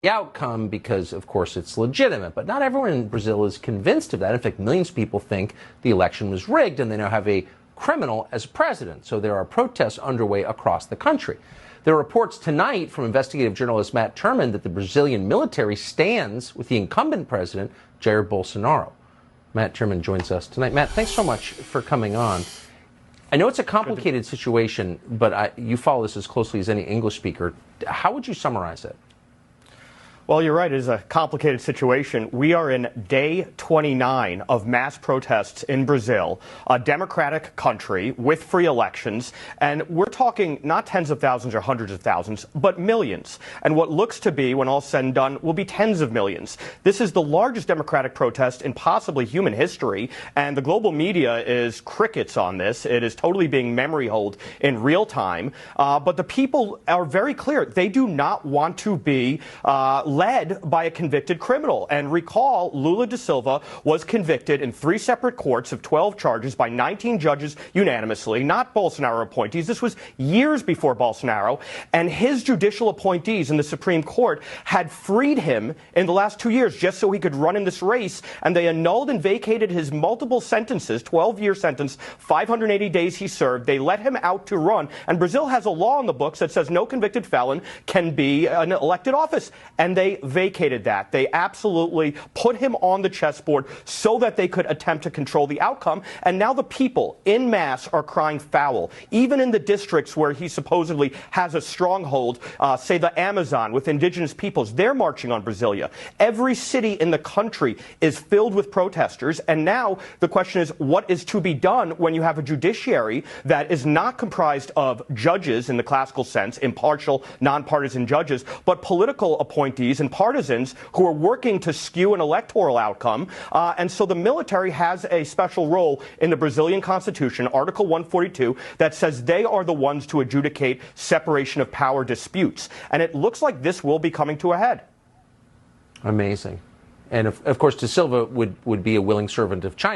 the outcome because, of course, it's legitimate. But not everyone in Brazil is convinced of that. In fact, millions of people think the election was rigged, and they now have a criminal as president. So there are protests underway across the country. There are reports tonight from investigative journalist Matt Turman that the Brazilian military stands with the incumbent president, Jair Bolsonaro. Matt Turman joins us tonight. Matt, thanks so much for coming on. I know it's a complicated situation, but you follow this as closely as any English speaker. How would you summarize it? Well, you're right. It is a complicated situation. We are in day 29 of mass protests in Brazil, a democratic country with free elections. And we're talking not tens of thousands or hundreds of thousands, but millions. And what looks to be, when all said and done, will be tens of millions. This is the largest democratic protest in possibly human history. And the global media is crickets on this. It is totally being memory holed in real time. But the people are very clear. They do not want to be led by a convicted criminal. And recall, Lula da Silva was convicted in 3 separate courts of 12 charges by 19 judges unanimously, not Bolsonaro appointees. This was years before Bolsonaro. And his judicial appointees in the Supreme Court had freed him in the last 2 years just so he could run in this race. And they annulled and vacated his multiple sentences, 12-year sentence, 580 days he served. They let him out to run. And Brazil has a law in the books that says no convicted felon can be an elected office. And they vacated that. They absolutely put him on the chessboard so that they could attempt to control the outcome. And now the people en masse are crying foul. Even in the districts where he supposedly has a stronghold, say the Amazon with indigenous peoples, they're marching on Brasilia. Every city in the country is filled with protesters. And now the question is, what is to be done when you have a judiciary that is not comprised of judges in the classical sense, impartial, nonpartisan judges, but political appointees and partisans who are working to skew an electoral outcome. And so the military has a special role in the Brazilian Constitution, Article 142, that says they are the ones to adjudicate separation of power disputes. And it looks like this will be coming to a head. Amazing. And of course, da Silva would be a willing servant of China.